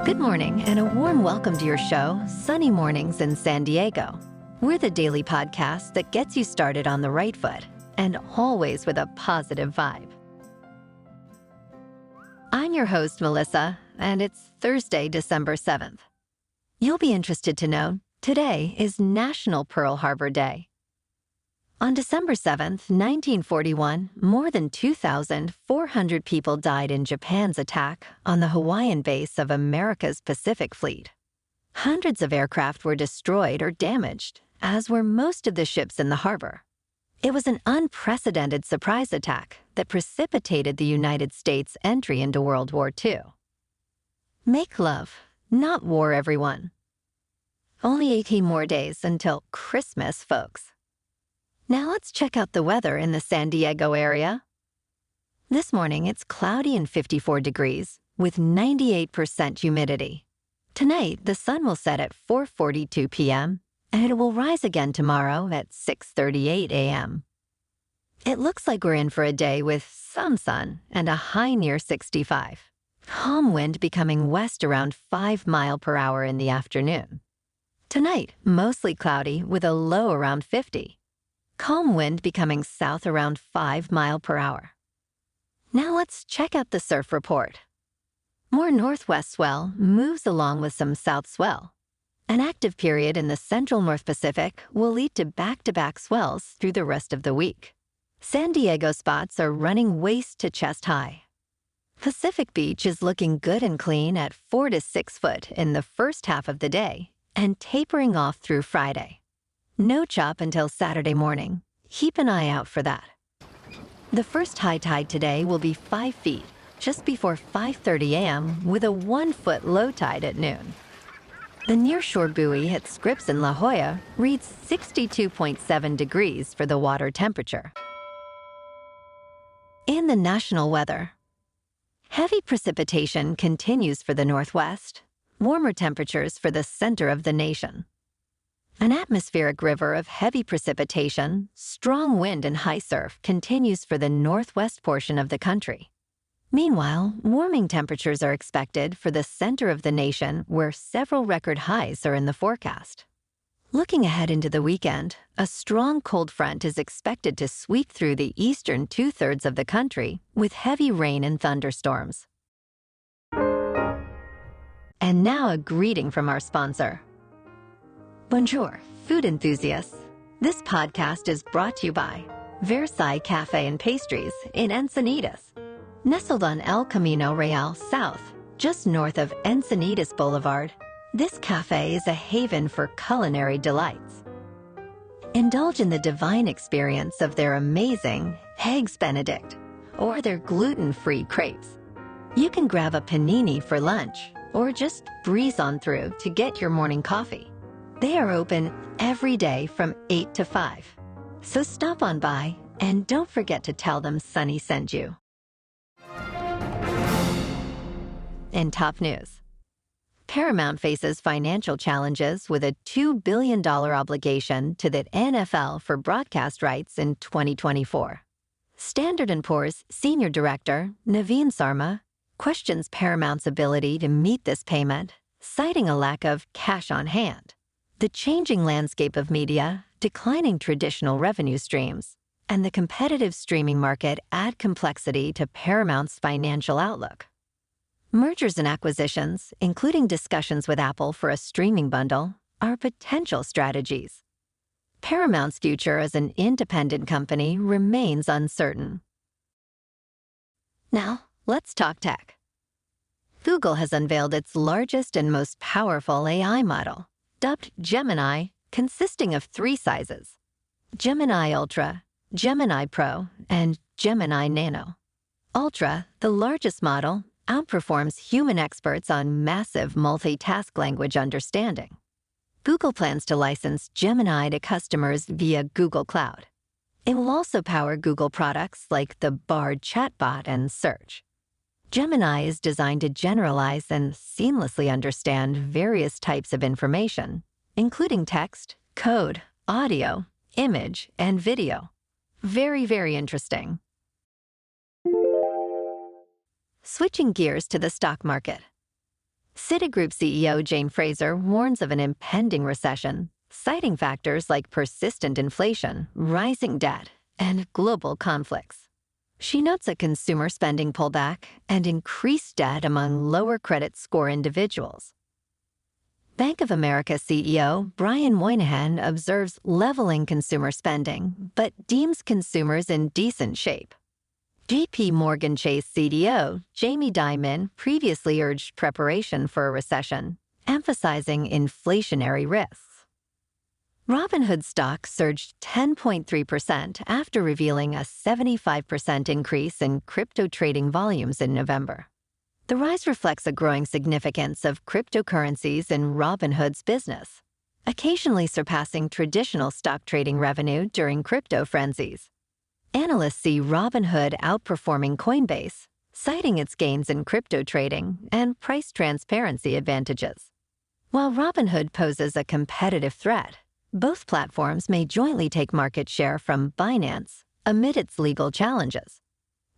Good morning and a warm welcome to your show, Sunny Mornings in San Diego. We're the daily podcast that gets you started on the right foot and always with a positive vibe. I'm your host, Melissa, and it's Thursday, December 7th. You'll be interested to know today is National Pearl Harbor Day. On December 7th, 1941, more than 2,400 people died in Japan's attack on the Hawaiian base of America's Pacific Fleet. Hundreds of aircraft were destroyed or damaged, as were most of the ships in the harbor. It was an unprecedented surprise attack that precipitated the United States' entry into World War II. Make love, not war, everyone. Only 18 more days until Christmas, folks. Now let's check out the weather in the San Diego area. This morning, it's cloudy and 54 degrees with 98% humidity. Tonight, the sun will set at 4:42 p.m., and it will rise again tomorrow at 6:38 a.m. It looks like we're in for a day with some sun and a high near 65. Calm wind becoming west around 5 miles per hour in the afternoon. Tonight, mostly cloudy with a low around 50. Calm wind becoming south around 5 miles per hour. Now let's check out the surf report. More northwest swell moves along with some south swell. An active period in the central North Pacific will lead to back-to-back swells through the rest of the week. San Diego spots are running waist to chest high. Pacific Beach is looking good and clean at 4 to 6 foot in the first half of the day and tapering off through Friday. No chop until Saturday morning. Keep an eye out for that. The first high tide today will be 5 feet, just before 5:30 a.m. with a 1 foot low tide at noon. The nearshore buoy at Scripps in La Jolla reads 62.7 degrees for the water temperature. In the national weather, heavy precipitation continues for the Northwest, warmer temperatures for the center of the nation. An atmospheric river of heavy precipitation, strong wind and high surf continues for the northwest portion of the country. Meanwhile, warming temperatures are expected for the center of the nation where several record highs are in the forecast. Looking ahead into the weekend, a strong cold front is expected to sweep through the eastern two-thirds of the country with heavy rain and thunderstorms. And now a greeting from our sponsor. Bonjour, food enthusiasts. This podcast is brought to you by Versailles Cafe and Pastries in Encinitas. Nestled on El Camino Real South, just north of Encinitas Boulevard, this cafe is a haven for culinary delights. Indulge in the divine experience of their amazing Eggs Benedict or their gluten-free crepes. You can grab a panini for lunch or just breeze on through to get your morning coffee. They are open every day from 8 to 5. So stop on by and don't forget to tell them Sunny sent you. In top news, Paramount faces financial challenges with a $2 billion obligation to the NFL for broadcast rights in 2024. Standard & Poor's Senior Director, Naveen Sarma, questions Paramount's ability to meet this payment, citing a lack of cash on hand. The changing landscape of media, declining traditional revenue streams, and the competitive streaming market add complexity to Paramount's financial outlook. Mergers and acquisitions, including discussions with Apple for a streaming bundle, are potential strategies. Paramount's future as an independent company remains uncertain. Now, let's talk tech. Google has unveiled its largest and most powerful AI model, dubbed Gemini, consisting of 3 sizes: Gemini Ultra, Gemini Pro, and Gemini Nano. Ultra, the largest model, outperforms human experts on massive multitask language understanding. Google plans to license Gemini to customers via Google Cloud. It will also power Google products like the Bard chatbot and Search. Gemini is designed to generalize and seamlessly understand various types of information, including text, code, audio, image, and video. Very, very interesting. Switching gears to the stock market. Citigroup CEO Jane Fraser warns of an impending recession, citing factors like persistent inflation, rising debt, and global conflicts. She notes a consumer spending pullback and increased debt among lower credit score individuals. Bank of America CEO Brian Moynihan observes leveling consumer spending, but deems consumers in decent shape. J.P. Morgan Chase CDO Jamie Dimon previously urged preparation for a recession, emphasizing inflationary risks. Robinhood stock surged 10.3% after revealing a 75% increase in crypto trading volumes in November. The rise reflects a growing significance of cryptocurrencies in Robinhood's business, occasionally surpassing traditional stock trading revenue during crypto frenzies. Analysts see Robinhood outperforming Coinbase, citing its gains in crypto trading and price transparency advantages. While Robinhood poses a competitive threat, both platforms may jointly take market share from Binance amid its legal challenges.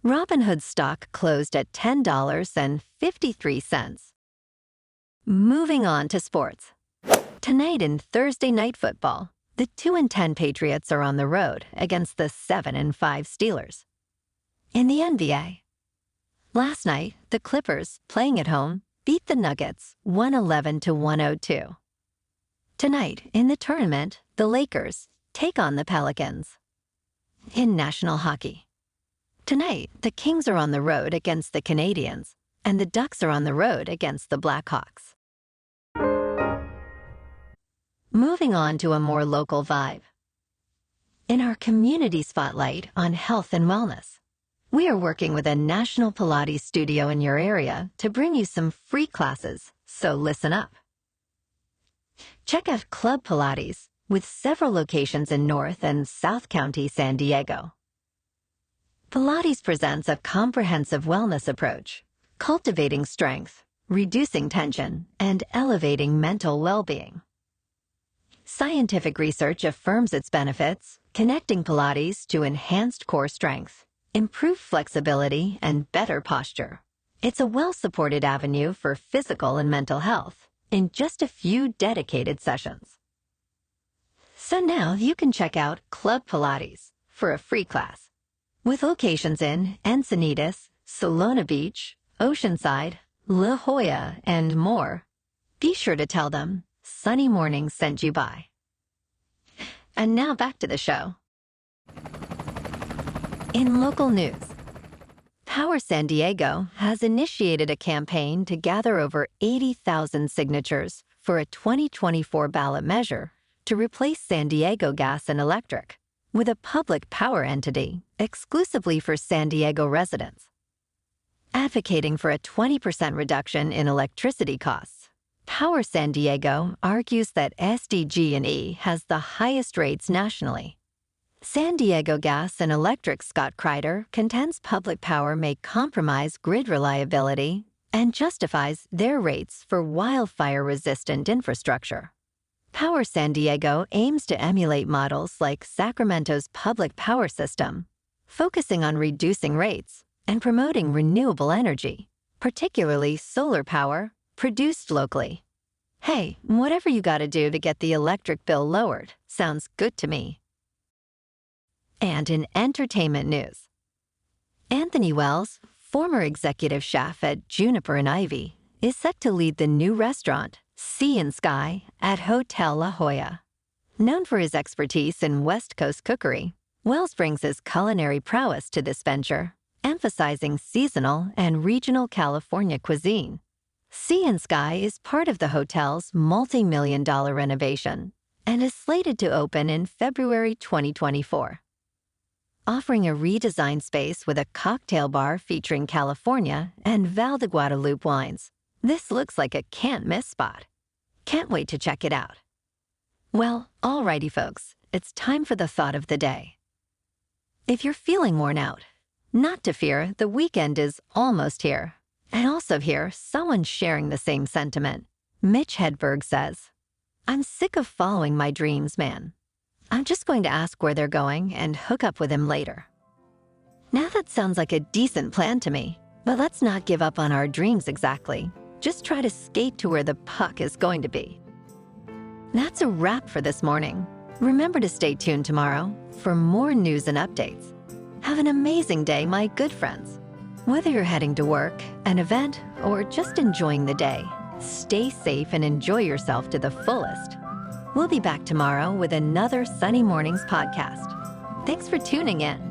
Robinhood stock closed at $10.53. Moving on to sports. Tonight in Thursday Night Football, the 2-10 Patriots are on the road against the 7-5 Steelers. In the NBA, last night, the Clippers, playing at home, beat the Nuggets 111-102. Tonight, in the tournament, the Lakers take on the Pelicans. In national hockey, tonight, the Kings are on the road against the Canadiens, and the Ducks are on the road against the Blackhawks. Moving on to a more local vibe. In our community spotlight on health and wellness, we are working with a national Pilates studio in your area to bring you some free classes, so listen up. Check out Club Pilates, with several locations in North and South County, San Diego. Pilates presents a comprehensive wellness approach, cultivating strength, reducing tension, and elevating mental well-being. Scientific research affirms its benefits, connecting Pilates to enhanced core strength, improved flexibility, and better posture. It's a well-supported avenue for physical and mental health in just a few dedicated sessions. So now you can check out Club Pilates for a free class. With locations in Encinitas, Solana Beach, Oceanside, La Jolla, and more, be sure to tell them Sunny Mornings sent you by. And now back to the show. In local news, Power San Diego has initiated a campaign to gather over 80,000 signatures for a 2024 ballot measure to replace San Diego Gas and Electric with a public power entity exclusively for San Diego residents. Advocating for a 20% reduction in electricity costs, Power San Diego argues that SDG&E has the highest rates nationally. San Diego Gas and Electric Scott Kreider contends public power may compromise grid reliability and justifies their rates for wildfire-resistant infrastructure. Power San Diego aims to emulate models like Sacramento's public power system, focusing on reducing rates and promoting renewable energy, particularly solar power, produced locally. Hey, whatever you gotta do to get the electric bill lowered sounds good to me. And in entertainment news, Anthony Wells, former executive chef at Juniper and Ivy, is set to lead the new restaurant, Sea and Sky, at Hotel La Jolla. Known for his expertise in West Coast cookery, Wells brings his culinary prowess to this venture, emphasizing seasonal and regional California cuisine. Sea and Sky is part of the hotel's multi-million-dollar renovation and is slated to open in February 2024. Offering a redesigned space with a cocktail bar featuring California and Val de Guadalupe wines, this looks like a can't-miss spot. Can't wait to check it out. Well, alrighty folks, it's time for the thought of the day. If you're feeling worn out, not to fear, the weekend is almost here. And also here, someone's sharing the same sentiment. Mitch Hedberg says, "I'm sick of following my dreams, man. I'm just going to ask where they're going and hook up with him later." Now that sounds like a decent plan to me, but let's not give up on our dreams exactly. Just try to skate to where the puck is going to be. That's a wrap for this morning. Remember to stay tuned tomorrow for more news and updates. Have an amazing day, my good friends. Whether you're heading to work, an event, or just enjoying the day, stay safe and enjoy yourself to the fullest. We'll be back tomorrow with another Sunny Mornings podcast. Thanks for tuning in.